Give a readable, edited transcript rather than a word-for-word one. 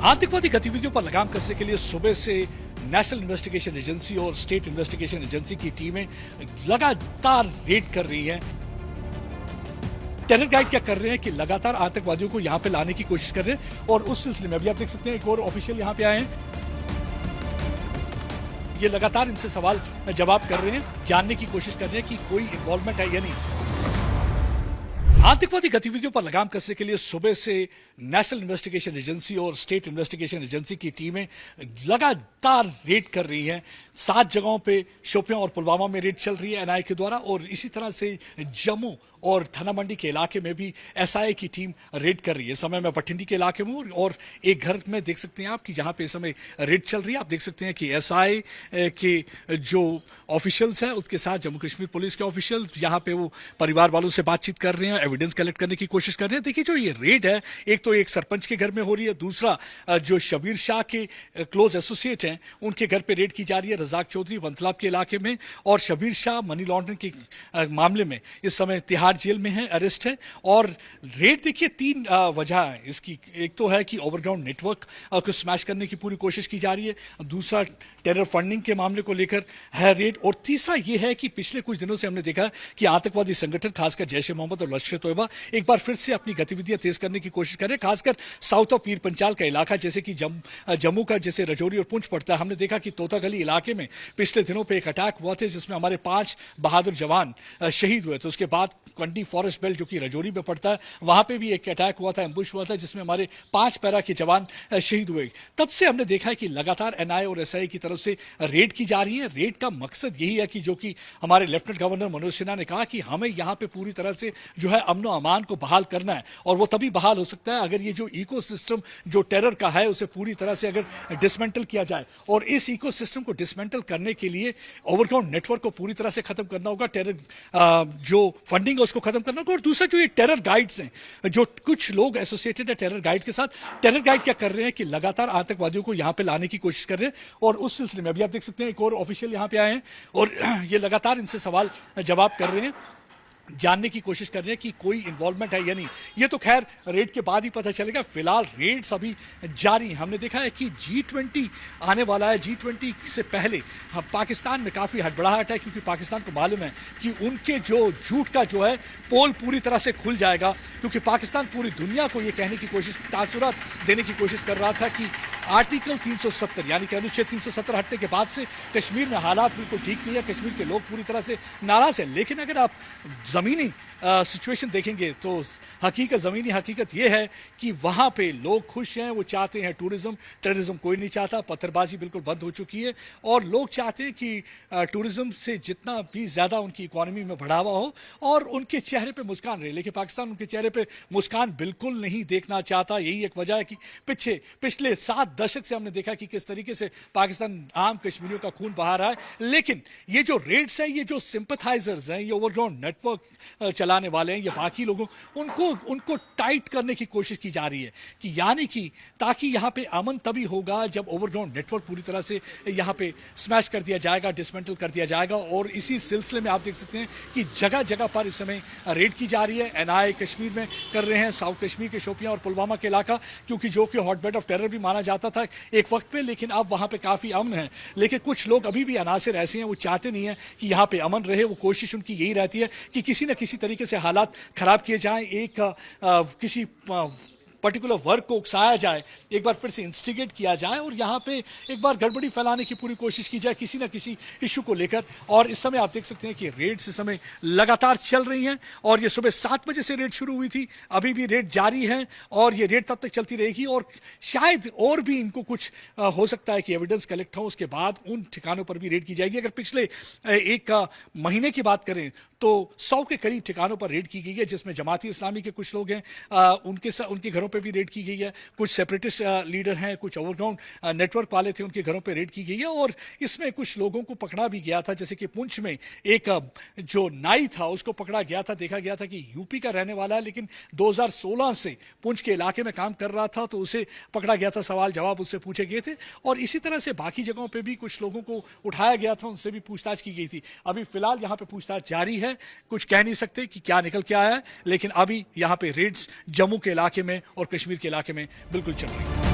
आतंकवादी गतिविधियों पर लगाम कसने के लिए सुबह से नेशनल इन्वेस्टिगेशन एजेंसी और स्टेट इन्वेस्टिगेशन एजेंसी की टीमें लगातार रेड कर रही हैं। टेरर गाइड क्या कर रहे हैं कि लगातार आतंकवादियों को यहां पे लाने की कोशिश कर रहे हैं और उस सिलसिले में अभी आप देख सकते हैं एक और ऑफिशियल यहां पे आए हैं। ये लगातार इनसे सवाल जवाब कर रहे हैं, जानने की कोशिश कर रहे हैं कि कोई इन्वॉल्वमेंट है या नहीं। आतंकवादी गतिविधियों पर लगाम कसने के लिए सुबह से नेशनल इन्वेस्टिगेशन एजेंसी और स्टेट इन्वेस्टिगेशन एजेंसी की टीमें लगातार रेड कर रही हैं। 7 जगहों पे शोपियां और पुलवामा में रेड चल रही है एनआईए के द्वारा और इसी तरह से जम्मू और थाना मंडी के इलाके में भी एसआईए की टीम रेड कर रही है। इस समय मैं भटिंडी के इलाके में हूं और एक घर में देख सकते हैं आप कि जहां पे इस समय रेड चल रही है। आप देख सकते हैं कि एसआईए के जो ऑफिशियल्स हैं उसके साथ जम्मू कश्मीर पुलिस के ऑफिशियल यहां पे वो परिवार वालों से बातचीत कर रहे हैं, एविडेंस कलेक्ट करने की कोशिश कर रहे हैं। देखिए जो ये रेड है, एक तो एक सरपंच के घर में हो रही है, दूसरा जो शबीर शाह के क्लोज एसोसिएट हैं उनके घर पे रेड की जा रही है रजाक चौधरी वंतलाब के इलाके में। और शबीर शाह मनी लॉन्ड्रिंग के मामले में इस समय तिहाड़ जेल में है, अरेस्ट है। और रेड देखिए 3 वजह है इसकी। एक तो है कि ओवरग्राउंड नेटवर्क को स्मैश करने की पूरी कोशिश की जा रही है, दूसरा टेरर फंडिंग के मामले को लेकर है रेड, और तीसरा यह है कि पिछले कुछ दिनों से हमने देखा कि आतंकवादी संगठन खासकर जैश ए मोहम्मद और लश्कर तोयबा एक बार फिर से अपनी गतिविधियां तेज करने की कोशिश कर रहे हैं। खासकर साउथ ऑफ पीर पंचाल का इलाका जैसे कि जम्मू का जैसे रजौरी और पुंछ पड़ता है, हमने देखा कि तोता गली इलाके में पिछले दिनों पे एक अटैक हुआ था जिसमें हमारे 5 बहादुर जवान शहीद हुए थे। उसके बाद कंडी फॉरेस्ट बेल्ट जो कि रजौरी में पड़ता है वहां पे भी एक अटैक हुआ था, एम्बुश हुआ था जिसमें हमारे 5 पैरा के जवान शहीद हुए। तब से हमने देखा है कि लगातार एनआईए और एसआईए की तरफ से रेड की जा रही है। रेड का मकसद यही है कि जो कि हमारे लेफ्टिनेंट गवर्नर मनोज सिन्हा ने कहा कि हमें यहां पे पूरी तरह से जो है अमन अमान को बहाल करना है और वो तभी बहाल हो सकता है अगर ये जो इकोसिस्टम जो टेरर का है उसे पूरी तरह से अगर डिसमेंटल किया जाए। और इस इकोसिस्टम को डिसमेंटल करने के लिए ओवरग्राउंड नेटवर्क को पूरी तरह से खत्म करना होगा, टेरर जो फंडिंग है उसको खत्म करना होगा। और दूसरा जो ये टेरर गाइड्स हैं, जो कुछ लोग एसोसिएटेड है टेरर गाइड के साथ, टेरर गाइड क्या कर रहे हैं कि लगातार आतंकवादियों को यहां पे लाने की कोशिश कर रहे हैं। और उस सिलसिले में अभी आप देख सकते हैं एक और ऑफिशियल यहां पे आए हैं और ये लगातार इनसे सवाल जवाब कर रहे हैं, जानने की कोशिश कर रहे हैं कि कोई इन्वॉल्वमेंट है या नहीं। ये तो खैर रेड के बाद ही पता चलेगा, फिलहाल रेड्स अभी जारी हैं। हमने देखा है कि G20 आने वाला है, G20 से पहले पाकिस्तान में काफ़ी हड़बड़ाहट है क्योंकि पाकिस्तान को मालूम है कि उनके जो झूठ का जो है पोल पूरी तरह से खुल जाएगा, क्योंकि पाकिस्तान पूरी दुनिया को ये कहने की कोशिश, तासुरात देने की कोशिश कर रहा था कि आर्टिकल 370 यानी कि अनुच्छेद 370 हटने के बाद से कश्मीर में हालात बिल्कुल ठीक नहीं है, कश्मीर के लोग पूरी तरह से नाराज हैं। लेकिन अगर आप ज़मीनी सिचुएशन देखेंगे तो ज़मीनी हकीकत यह है कि वहाँ पे लोग खुश हैं, वो चाहते हैं टूरिज्म, टेररिज्म कोई नहीं चाहता, पत्थरबाजी बिल्कुल बंद हो चुकी है और लोग चाहते हैं कि टूरिज्म से जितना भी ज़्यादा उनकी इकोनॉमी में बढ़ावा हो और उनके चेहरे पे मुस्कान रहे। लेकिन पाकिस्तान उनके चेहरे पे मुस्कान बिल्कुल नहीं देखना चाहता। यही एक वजह है कि पिछले 7 दशक से हमने देखा कि किस तरीके से पाकिस्तान आम कश्मीरियों का खून बहा रहा है। लेकिन ये जो रेड्स हैं, ये जो सिंपथाइजर्स हैं, ये ओवरग्राउंड नेटवर्क चलाने वाले हैं, ये बाकी लोगों उनको टाइट करने की कोशिश की जा रही है कि यानी कि ताकि यहाँ पे अमन तभी होगा जब ओवरग्राउंड नेटवर्क पूरी तरह से यहाँ पे स्मैश कर दिया जाएगा, डिसमेंटल कर दिया जाएगा। और इसी सिलसिले में आप देख सकते हैं कि जगह जगह पर इस समय रेड की जा रही है। एनआईए कश्मीर में कर रहे हैं, साउथ कश्मीर के शोपियां और पुलवामा के इलाका, क्योंकि जो कि हॉटबेड ऑफ टेरर भी माना जाता था एक वक्त पे, लेकिन अब वहां पे काफी अमन है। लेकिन कुछ लोग अभी भी अनासिर ऐसे हैं, वो चाहते नहीं है कि यहाँ पे अमन रहे। वो कोशिश उनकी यही रहती है कि किसी न किसी तरीके से हालात खराब किए जाएं, किसी पर्टिकुलर वर्क को उकसाया जाए, एक बार फिर से इंस्टिगेट किया जाए और यहाँ पे एक बार गड़बड़ी फैलाने की पूरी कोशिश की जाए किसी न किसी इशू को लेकर। और इस समय आप देख सकते हैं कि रेड इस समय लगातार चल रही हैं और ये सुबह 7 बजे से रेड शुरू हुई थी, अभी भी रेड जारी है और ये रेड तब तक चलती रहेगी। और शायद और भी इनको कुछ हो सकता है कि एविडेंस कलेक्ट हो, उसके बाद उन ठिकानों पर भी रेड की जाएगी। अगर पिछले एक महीने की बात करें तो 100 के करीब ठिकानों पर रेड की गई है, जिसमें जमाती इस्लामी के कुछ लोग हैं, उनके घरों पे भी रेड की गई है, कुछ सेपरेटिस्ट लीडर हैं, कुछ ओवरग्राउंड नेटवर्क वाले थे, उनके घरों पे रेड की गई है। और इसमें कुछ लोगों को पकड़ा भी गया था, जैसे कि पुंछ में एक जो नाई था उसको पकड़ा गया था। देखा गया था कि यूपी का रहने वाला है, लेकिन 2016 से पुंछ के इलाके में काम कर रहा था, तो उसे पकड़ा गया था, सवाल जवाब उससे पूछे गए थे। और इसी तरह से बाकी जगहों पर भी कुछ लोगों को उठाया गया था, उनसे भी पूछताछ की गई थी। अभी फिलहाल यहाँ पे पूछताछ जारी है, कुछ कह नहीं सकते कि क्या निकल के आया है, लेकिन अभी यहाँ पे रेड्स जम्मू के इलाके में और कश्मीर के इलाके में बिल्कुल चल रही है।